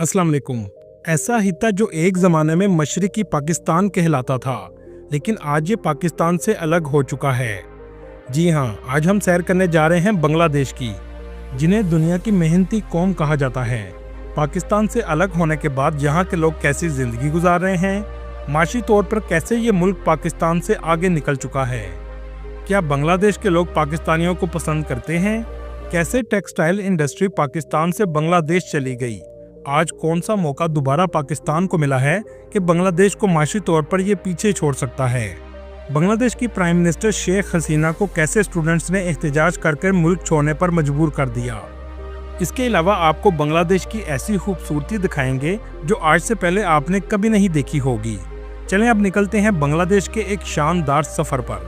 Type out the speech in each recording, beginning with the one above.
अस्सलाम वालेकुम। ऐसा ही था जो एक ज़माने में मशरिकी पाकिस्तान कहलाता था, लेकिन आज ये पाकिस्तान से अलग हो चुका है। जी हाँ, आज हम सैर करने जा रहे हैं बांग्लादेश की, जिन्हें दुनिया की मेहनती कौम कहा जाता है। पाकिस्तान से अलग होने के बाद यहाँ के लोग कैसी ज़िंदगी गुजार रहे हैं, माशी तौर पर कैसे ये मुल्क पाकिस्तान से आगे निकल चुका है। क्या बांग्लादेश के लोग पाकिस्तानियों को पसंद करते हैं? कैसे टेक्सटाइल इंडस्ट्री पाकिस्तान से बांग्लादेश चली गई? आज कौन सा मौका दोबारा पाकिस्तान को मिला है कि बांग्लादेश को माशी तौर पर ये पीछे छोड़ सकता है? बांग्लादेश की प्राइम मिनिस्टर शेख हसीना को कैसे स्टूडेंट्स ने एहतजाज करके मुल्क छोड़ने पर मजबूर कर दिया। इसके अलावा आपको बांग्लादेश की ऐसी खूबसूरती दिखाएंगे जो आज से पहले आपने कभी नहीं देखी होगी। चलें अब निकलते हैं बांग्लादेश के एक शानदार सफर पर।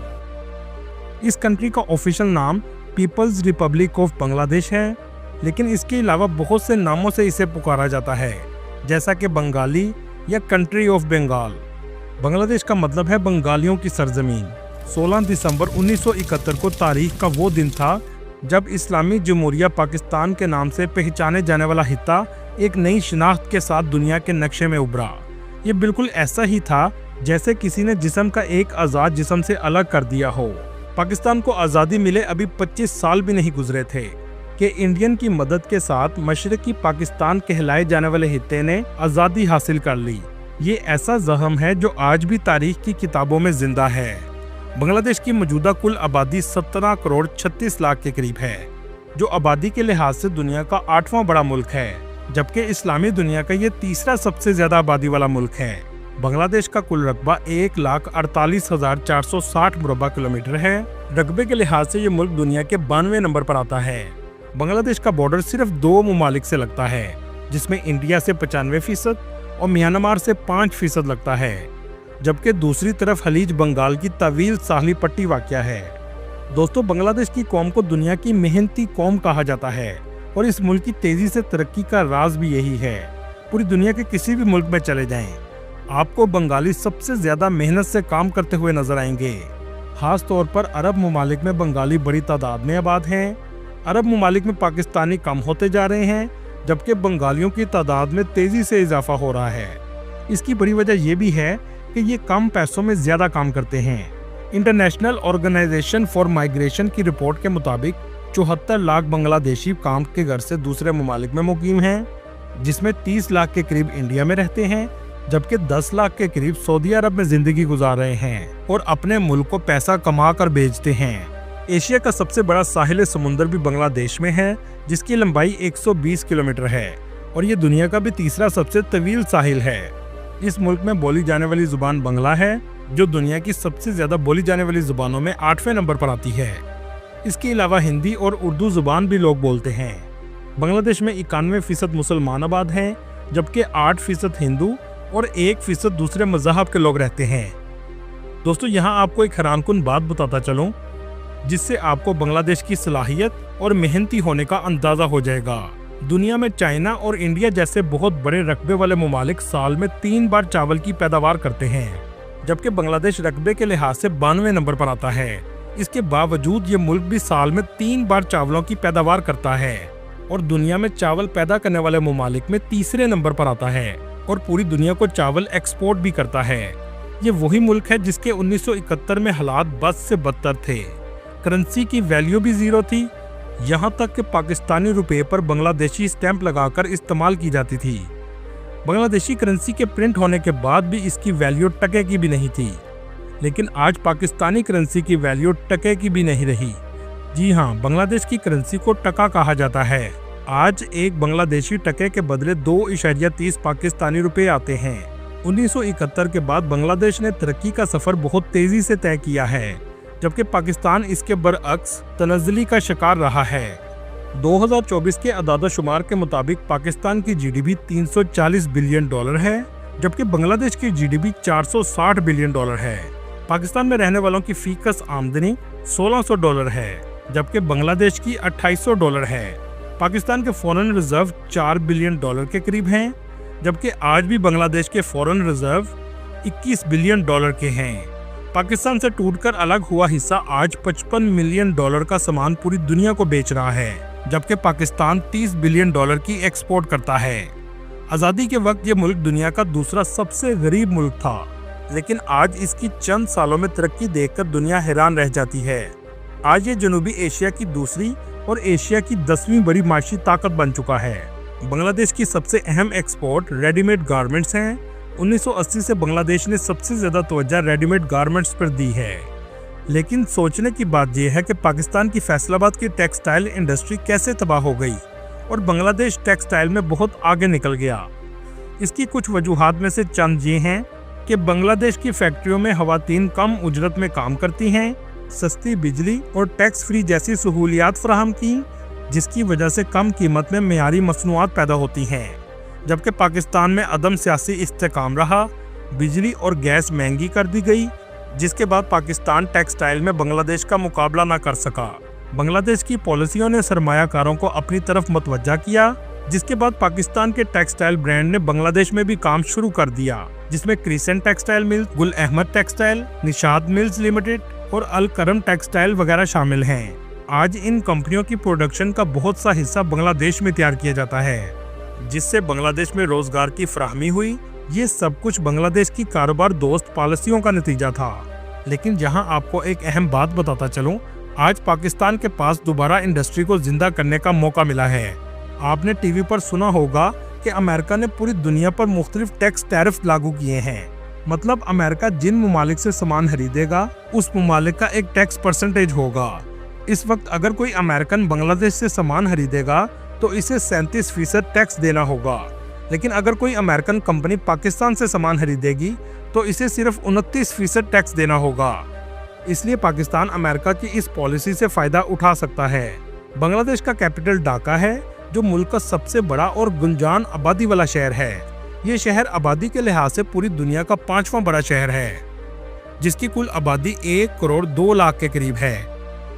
इस कंट्री का ऑफिशियल नाम पीपल्स रिपब्लिक ऑफ बांग्लादेश है, लेकिन इसके अलावा बहुत से नामों से इसे पुकारा जाता है, जैसा कि बंगाली या कंट्री ऑफ बंगाल। बांग्लादेश का मतलब है बंगालियों की सरजमीन। 16 दिसंबर 1971 को तारीख का वो दिन था जब इस्लामी जमहूरिया पाकिस्तान के नाम से पहचाने जाने वाला हिस्सा एक नई शिनाख्त के साथ दुनिया के नक्शे में उभरा। ये बिल्कुल ऐसा ही था जैसे किसी ने जिस्म का एक आज़ाद जिस्म से अलग कर दिया हो। पाकिस्तान को आज़ादी मिले अभी 25 साल भी नहीं गुजरे थे कि इंडियन की मदद के साथ मशरकी पाकिस्तान कहलाए जाने वाले हिस्से ने आज़ादी हासिल कर ली। ये ऐसा ज़ख्म है जो आज भी तारीख की किताबों में जिंदा है। बांग्लादेश की मौजूदा कुल आबादी 17 करोड़ 36 लाख के करीब है, जो आबादी के लिहाज से दुनिया का 8वां बड़ा मुल्क है, जबकि इस्लामी दुनिया का ये तीसरा सबसे ज्यादा आबादी वाला मुल्क है। बांग्लादेश का कुल रकबा 1,48,460 मुरबा किलोमीटर है। रकबे के लिहाज से ये मुल्क दुनिया के 92वें नंबर पर आता है। बांग्लादेश का बॉर्डर सिर्फ 2 ममालिक से लगता है, जिसमें इंडिया से 95% और म्यांमार से 5% लगता है, जबकि दूसरी तरफ खलीज बंगाल की तवील साहली पट्टी वाक़या है। दोस्तों, बांग्लादेश की कौम को दुनिया की मेहनती कौम कहा जाता है और इस मुल्क की तेजी से तरक्की का राज भी यही है। पूरी दुनिया के किसी भी मुल्क में चले जाएं, आपको बंगाली सबसे ज्यादा मेहनत से काम करते हुए नजर आएंगे। खास तौर पर अरब ममालिक में बंगाली बड़ी तादाद में आबाद हैं। अरब ममालिक में पाकिस्तानी कम होते जा रहे हैं, जबकि बंगालियों की तादाद में तेजी से इजाफा हो रहा है। इसकी बड़ी वजह यह भी है कि ये कम पैसों में ज्यादा काम करते हैं। इंटरनेशनल ऑर्गेनाइजेशन फॉर माइग्रेशन की रिपोर्ट के मुताबिक 74 लाख बांग्लादेशी काम के घर से दूसरे ममालिक में मुकीम हैं, जिसमें 30 लाख के करीब इंडिया में रहते हैं, जबकि 10 लाख के करीब सऊदी अरब में जिंदगी गुजार रहे हैं और अपने मुल्क को पैसा कमा कर भेजते हैं। एशिया का सबसे बड़ा साहिल समुंदर भी बांग्लादेश में है, जिसकी लंबाई 120 किलोमीटर है और ये दुनिया का भी तीसरा सबसे तवील साहिल है। इस मुल्क में बोली जाने वाली जुबान बंगला है, जो दुनिया की सबसे ज्यादा बोली जाने वाली जुबानों में 8वें नंबर पर आती है। इसके अलावा हिंदी और उर्दू जुबान भी लोग बोलते हैं। बांग्लादेश में 91% मुसलमान आबाद हैं, जबकि 8% हिंदू और 1% दूसरे मज़हब के लोग रहते हैं। दोस्तों, यहाँ आपको एक हैरानकुन बात बताता चलूं, जिससे आपको बांग्लादेश की सलाहियत और मेहनती होने का अंदाजा हो जाएगा। दुनिया में चाइना और इंडिया जैसे बहुत बड़े रकबे वाले ममालिक साल में 3 बार चावल की पैदावार करते हैं, जबकि बांग्लादेश रकबे के लिहाज से 92वें नंबर पर आता है। इसके बावजूद ये मुल्क भी साल में 3 बार चावलों की पैदावार करता है और दुनिया में चावल पैदा करने वाले ममालिक में तीसरे नंबर पर आता है और पूरी दुनिया को चावल एक्सपोर्ट भी करता है। ये वही मुल्क है जिसके 1971 में हालात बद से बदतर थे। करेंसी की वैल्यू भी जीरो थी, यहाँ तक कि पाकिस्तानी रुपए पर बांग्लादेशी स्टैंप लगाकर इस्तेमाल की जाती थी। बांग्लादेशी करेंसी के प्रिंट होने के बाद भी इसकी वैल्यू टके की भी नहीं थी, लेकिन आज पाकिस्तानी करेंसी की वैल्यू टके की भी नहीं रही। जी हाँ, बांग्लादेश की करेंसी को टका कहा जाता है। आज एक बांग्लादेशी टके के बदले 2.30 पाकिस्तानी रुपए आते हैं। 1971 के बाद बांग्लादेश ने तरक्की का सफर बहुत तेजी से तय किया है, जबकि पाकिस्तान इसके बरअक्स तनज़्ज़ुली का शिकार रहा है। 2024 के अदाद-ओ-शुमार के मुताबिक पाकिस्तान की जीडीपी $340 बिलियन है, जबकि बांग्लादेश की जीडीपी $460 बिलियन है। पाकिस्तान में रहने वालों की फीकस आमदनी $1600 है, जबकि बांग्लादेश की $2800 है। पाकिस्तान के फॉरेन रिजर्व $4 बिलियन के करीब हैं, जबकि आज भी बांग्लादेश के फॉरेन रिजर्व $21 बिलियन के हैं। पाकिस्तान से टूटकर अलग हुआ हिस्सा आज $55 मिलियन का सामान पूरी दुनिया को बेच रहा है, जबकि पाकिस्तान $30 बिलियन की एक्सपोर्ट करता है। आज़ादी के वक्त ये मुल्क दुनिया का दूसरा सबसे गरीब मुल्क था, लेकिन आज इसकी चंद सालों में तरक्की देखकर दुनिया हैरान रह जाती है। आज ये जनूबी एशिया की दूसरी और एशिया की 10वीं बड़ी माशी ताकत बन चुका है। बांग्लादेश की सबसे अहम एक्सपोर्ट रेडीमेड गारमेंट्स हैं। 1980 से बांग्लादेश ने सबसे ज़्यादा तवज्जो रेडीमेड गारमेंट्स पर दी है। लेकिन सोचने की बात यह है कि पाकिस्तान की फैसलाबाद की टेक्सटाइल इंडस्ट्री कैसे तबाह हो गई और बांग्लादेश टेक्सटाइल में बहुत आगे निकल गया। इसकी कुछ वजूहात में से चंद ये हैं कि बांग्लादेश की फैक्ट्रियों में खवातीन कम उजरत में काम करती हैं, सस्ती बिजली और टैक्स फ्री जैसी सहूलियात फराहम की, जिसकी वजह से कम कीमत में मेयारी मसनूआत पैदा होती हैं। जबकि पाकिस्तान में अदम सियासी इस्तेकाम रहा, बिजली और गैस महंगी कर दी गई, जिसके बाद पाकिस्तान टेक्सटाइल में बांग्लादेश का मुकाबला न कर सका। बांग्लादेश की पॉलिसियों ने सरमायाकारों को अपनी तरफ मतवज्जा किया, जिसके बाद पाकिस्तान के टेक्सटाइल ब्रांड ने बांग्लादेश में भी काम शुरू कर दिया, जिसमें crescent textile mills, Gul Ahmad textile, Nishat mills limited और अल करम टेक्सटाइल वगैरह शामिल हैं। आज इन कंपनियों की प्रोडक्शन का बहुत सा हिस्सा बांग्लादेश में तैयार किया जाता है, जिससे बांग्लादेश में रोजगार की फराहमी हुई। ये सब कुछ बांग्लादेश की कारोबार दोस्त पॉलिसियों का नतीजा था। लेकिन जहां आपको एक अहम बात बताता चलूं, आज पाकिस्तान के पास दोबारा इंडस्ट्री को जिंदा करने का मौका मिला है। आपने टीवी पर सुना होगा कि अमेरिका ने पूरी दुनिया पर मुख्तलिफ टैक्स टैरिफ लागू किए हैं। मतलब अमेरिका जिन ममालिक से सामान खरीदेगा, उस ममालिक का एक टैक्स परसेंटेज होगा। इस वक्त अगर कोई अमेरिकन बांग्लादेश से सामान खरीदेगा तो इसे 37% टैक्स देना होगा, लेकिन अगर कोई अमेरिकन कंपनी पाकिस्तान से सामान खरीदेगी तो इसे सिर्फ 29% टैक्स देना होगा। इसलिए पाकिस्तान अमेरिका की इस पॉलिसी से फायदा उठा सकता है। बांग्लादेश का कैपिटल ढाका है, जो मुल्क का सबसे बड़ा और गुंजान आबादी वाला शहर है। ये शहर आबादी के लिहाज से पूरी दुनिया का 5वां बड़ा शहर है, जिसकी कुल आबादी 1 करोड़ 2 लाख के करीब है।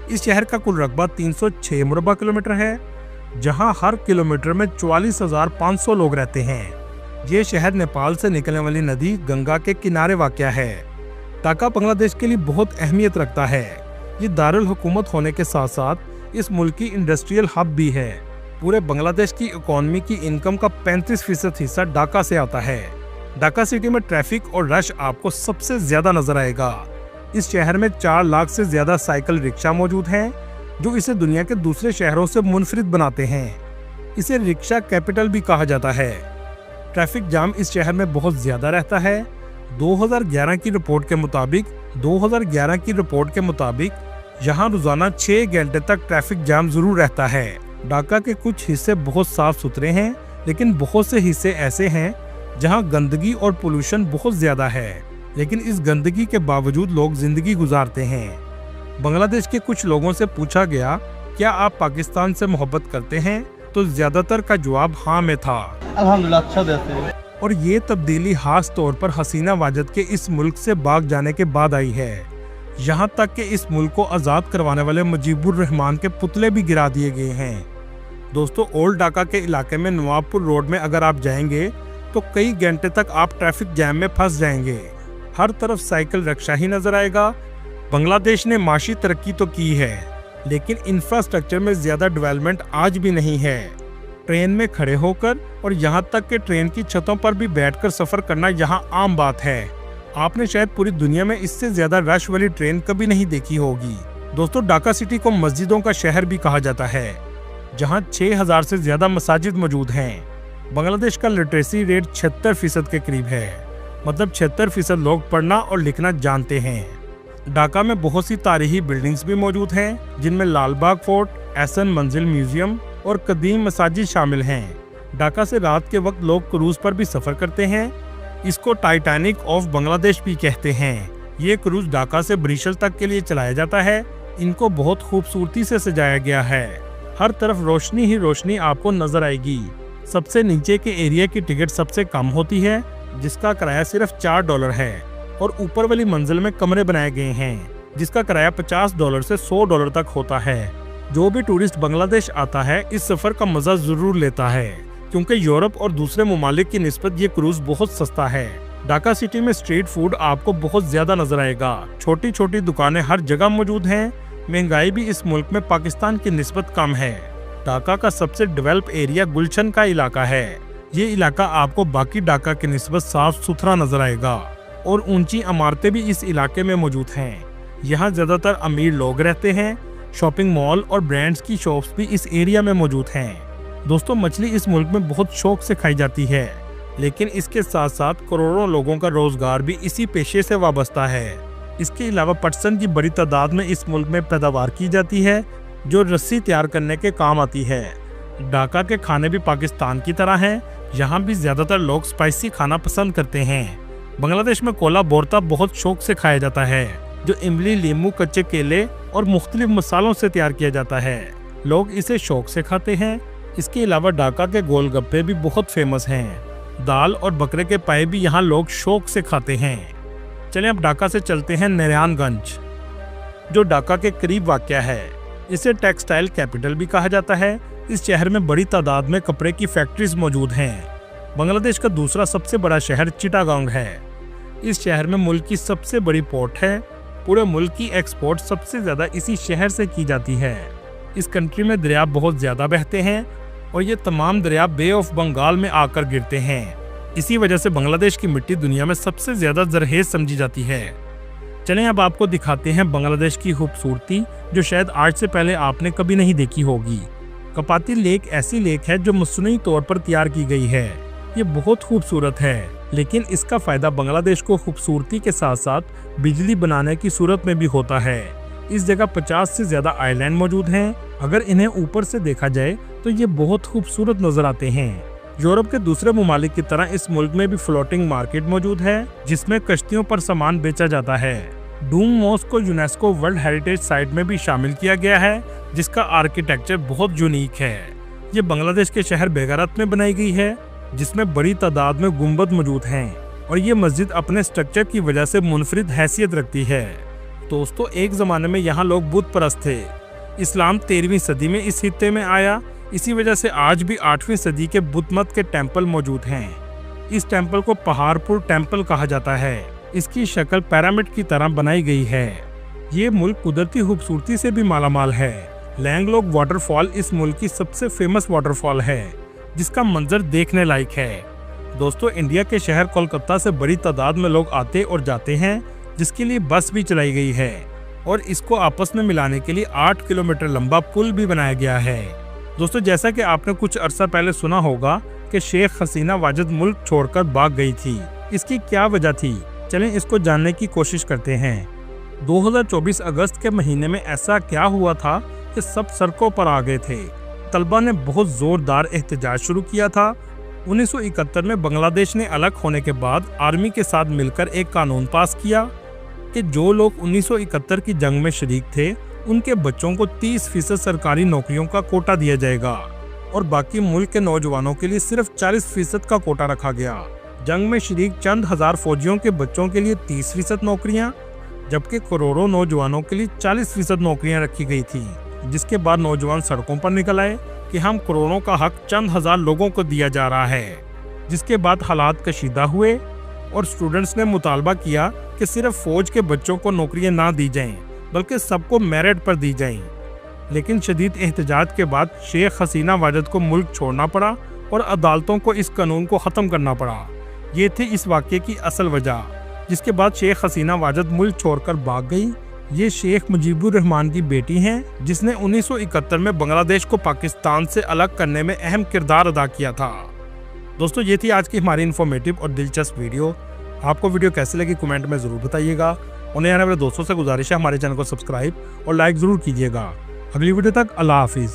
इस शहर का कुल रकबा 306 मुरबा किलोमीटर है, जहां हर किलोमीटर में 44,500 लोग रहते हैं। ये शहर नेपाल से निकलने वाली नदी गंगा के किनारे वाक़या है। ढाका बांग्लादेश के लिए बहुत अहमियत रखता है। ये दारुल हुकूमत होने के साथ साथ इस मुल्क की इंडस्ट्रियल हब भी है। पूरे बांग्लादेश की इकोनॉमी की इनकम का 35% हिस्सा ढाका से आता है। ढाका सिटी में ट्रैफिक और रश आपको सबसे ज्यादा नजर आएगा। इस शहर में 4 लाख से ज्यादा साइकिल रिक्शा मौजूद हैं, जो इसे दुनिया के दूसरे शहरों से मुनफरिद बनाते हैं। इसे रिक्शा कैपिटल भी कहा जाता है। ट्रैफिक जाम इस शहर में बहुत ज्यादा रहता है। 2011 की रिपोर्ट के मुताबिक यहाँ रोजाना 6 घंटे तक ट्रैफिक जाम जरूर रहता है। ढाका के कुछ हिस्से बहुत साफ सुथरे हैं, लेकिन बहुत से हिस्से ऐसे हैं जहाँ गंदगी और पोल्यूशन बहुत ज्यादा है, लेकिन इस गंदगी के बावजूद लोग जिंदगी गुजारते हैं। बांग्लादेश के कुछ लोगों से पूछा गया, क्या आप पाकिस्तान से मोहब्बत करते हैं, तो ज्यादातर का जवाब हाँ में था। अल्हम्दुलिल्लाह अच्छा देते हैं। और ये तब्दीली खास तौर पर हसीना वाजिद के इस मुल्क से भाग जाने के बाद आई है। यहाँ तक कि इस मुल्क को आज़ाद करवाने वाले मुजीबुर रहमान के पुतले भी गिरा दिए गए हैं। दोस्तों, ओल्ड ढाका के इलाके में नवाबपुर रोड में अगर आप जाएंगे तो कई घंटे तक आप ट्रैफिक जैम में फंस जाएंगे। हर तरफ साइकिल रिक्शा ही नजर आएगा। बांग्लादेश ने माशी तरक्की तो की है, लेकिन इंफ्रास्ट्रक्चर में ज्यादा डेवलपमेंट आज भी नहीं है। ट्रेन में खड़े होकर और यहाँ तक कि ट्रेन की छतों पर भी बैठकर सफर करना यहाँ आम बात है। आपने शायद पूरी दुनिया में इससे ज्यादा रश वाली ट्रेन कभी नहीं देखी होगी। दोस्तों, ढाका सिटी को मस्जिदों का शहर भी कहा जाता है, जहाँ 6000 से ज्यादा मसाजिद मौजूद हैं। बांग्लादेश का लिटरेसी रेट 76% के करीब है, मतलब 76% लोग पढ़ना और लिखना जानते हैं। ढाका में बहुत सी तारीखी बिल्डिंग्स भी मौजूद हैं, जिनमें लालबाग फोर्ट, एहसन मंजिल म्यूजियम और कदीम मसाजिद शामिल हैं। ढाका से रात के वक्त लोग क्रूज पर भी सफर करते हैं। इसको टाइटैनिक ऑफ बांग्लादेश भी कहते हैं। ये क्रूज ढाका से ब्रिशल तक के लिए चलाया जाता है। इनको बहुत खूबसूरती से सजाया गया है। हर तरफ रोशनी ही रोशनी आपको नजर आएगी। सबसे नीचे के एरिया की टिकट सबसे कम होती है, जिसका किराया सिर्फ $4 है, और ऊपर वाली मंजिल में कमरे बनाए गए हैं, जिसका किराया $50 से $100 तक होता है। जो भी टूरिस्ट बांग्लादेश आता है, इस सफर का मजा जरूर लेता है, क्योंकि यूरोप और दूसरे ममालिक की निस्बत ये क्रूज बहुत सस्ता है। ढाका सिटी में स्ट्रीट फूड आपको बहुत ज्यादा नजर आएगा। छोटी छोटी दुकानें हर जगह मौजूद हैं। महंगाई भी इस मुल्क में पाकिस्तान की निस्बत कम है। ढाका का सबसे डेवलप एरिया गुलशन का इलाका है, ये इलाका आपको बाकी ढाका के निस्बत साफ सुथरा नजर आएगा और ऊंची इमारतें भी इस इलाके में मौजूद हैं। यहाँ ज्यादातर अमीर लोग रहते हैं। शॉपिंग मॉल और ब्रांड्स की शॉप्स भी इस एरिया में मौजूद हैं। दोस्तों, मछली इस मुल्क में बहुत शौक से खाई जाती है, लेकिन इसके साथ साथ करोड़ों लोगों का रोजगार भी इसी पेशे से वाबस्ता है। इसके अलावा पटसन की बड़ी तादाद में इस मुल्क में पैदावार की जाती है जो रस्सी तैयार करने के काम आती है। ढाका के खाने भी पाकिस्तान की तरह हैं। यहाँ भी ज्यादातर लोग स्पाइसी खाना पसंद करते हैं। बांग्लादेश में कोला बोरता बहुत शौक से खाया जाता है, जो इमली, लीमू, कच्चे केले और मुख्तलिफ मसालों से तैयार किया जाता है। लोग इसे शौक से खाते हैं। इसके अलावा ढाका के गोलगप्पे भी बहुत फेमस हैं। दाल और बकरे के पाए भी यहाँ लोग शौक से खाते हैं। चलें अब ढाका से चलते हैं नारायणगंज, जो ढाका के करीब वाक़या है। इसे टेक्सटाइल कैपिटल भी कहा जाता है। इस शहर में बड़ी तादाद में कपड़े की फैक्ट्रीज मौजूद हैं। बांग्लादेश का दूसरा सबसे बड़ा शहर चिटागांग है। इस शहर में मुल्क की सबसे बड़ी पोर्ट है। पूरे मुल्क की एक्सपोर्ट सबसे ज़्यादा इसी शहर से की जाती है। इस कंट्री में दरिया बहुत ज़्यादा बहते हैं और ये तमाम दरिया बे ऑफ बंगाल में आकर गिरते हैं। इसी वजह से बांग्लादेश की मिट्टी दुनिया में सबसे ज़्यादा जरखेज़ समझी जाती है। चलें अब आपको दिखाते हैं बांग्लादेश की खूबसूरती, जो शायद आज से पहले आपने कभी नहीं देखी होगी। कपाती लेक ऐसी लेक है जो मसनूई तौर पर तैयार की गई है। ये बहुत खूबसूरत है, लेकिन इसका फायदा बांग्लादेश को खूबसूरती के साथ साथ बिजली बनाने की सूरत में भी होता है। इस जगह 50 से ज्यादा आइलैंड मौजूद हैं। अगर इन्हें ऊपर से देखा जाए तो ये बहुत खूबसूरत नजर आते हैं। यूरोप के दूसरे ममालिक की तरह इस मुल्क में भी फ्लोटिंग मार्केट मौजूद है, जिसमें कश्तियों पर सामान बेचा जाता है। डूम मॉस्क को यूनेस्को वर्ल्ड हेरिटेज साइट में भी शामिल किया गया है, जिसका आर्किटेक्चर बहुत यूनिक है। ये बांग्लादेश के शहर बेगारत में बनाई गई है, जिसमें बड़ी तादाद में गुंबद मौजूद हैं और ये मस्जिद अपने स्ट्रक्चर की वजह से मुनफरिद हैसियत रखती है। दोस्तों, एक ज़माने में यहाँ लोग बुत परस्त थे। इस्लाम 13वीं सदी में इस खित्ते में आया। इसी वजह से आज भी 8वीं सदी के बुद्ध मत के टेम्पल मौजूद हैं। इस टेम्पल को पहाड़पुर टेम्पल कहा जाता है। इसकी शक्ल पिरामिड की तरह बनाई गई है। ये मुल्क कुदरती खूबसूरती से भी मालामाल है। लैंगलोक वाटरफॉल इस मुल्क की सबसे फेमस वाटरफॉल है, जिसका मंजर देखने लायक है। दोस्तों, इंडिया के शहर कोलकाता से बड़ी तादाद में लोग आते और जाते हैं, जिसके लिए बस भी चलाई गई है और इसको आपस में मिलाने के लिए 8 किलोमीटर लंबा पुल भी बनाया गया है। दोस्तों, जैसा कि आपने कुछ अरसा पहले सुना होगा कि शेख हसीना वाजिद मुल्क छोड़कर भाग गई थी। इसकी क्या वजह थी, चलें इसको जानने की कोशिश करते हैं। 2024 अगस्त के महीने में ऐसा क्या हुआ था कि सब सड़कों पर आ गए थे। तलबा ने बहुत जोरदार एहतजाज शुरू किया था। 1971 में बांग्लादेश ने अलग होने के बाद आर्मी के साथ मिलकर एक कानून पास किया कि जो लोग 1971 की जंग में शरीक थे, उनके बच्चों को 30% सरकारी नौकरियों का कोटा दिया जाएगा और बाकी मुल्क के नौजवानों के लिए सिर्फ 40% का कोटा रखा गया। जंग में शरीक चंद हजार फौजियों के बच्चों के लिए 30% नौकरियां, जबकि करोड़ों नौजवानों के लिए 40% नौकरियां रखी गई थी। जिसके बाद नौजवान सड़कों पर निकल आए कि हम करोड़ों का हक चंद हजार लोगों को दिया जा रहा है। जिसके बाद हालात कशीदा हुए और स्टूडेंट्स ने मुतालबा किया कि सिर्फ फौज के बच्चों को नौकरियां ना दी जाएं, बल्कि सबको मेरिट पर दी जाएं। लेकिन शदीद एहतजाज के बाद शेख हसीना वाजिद को मुल्क छोड़ना पड़ा और अदालतों को इस कानून को ख़त्म करना पड़ा। ये थी इस वाक़ये की असल वजह, जिसके बाद शेख हसीना वाजिद मुल्क छोड़कर भाग गई। ये शेख मुजीबुर रहमान की बेटी हैं, जिसने 1971 में बांग्लादेश को पाकिस्तान से अलग करने में अहम किरदार अदा किया था। दोस्तों, ये थी आज की हमारी इन्फॉर्मेटिव और दिलचस्प वीडियो। आपको वीडियो कैसी लगी कमेंट में ज़रूर बताइएगा। और नए आने वाले दोस्तों से गुजारिश है हमारे चैनल को सब्सक्राइब और लाइक ज़रूर कीजिएगा। अगली वीडियो तक अल्लाह हाफिज़।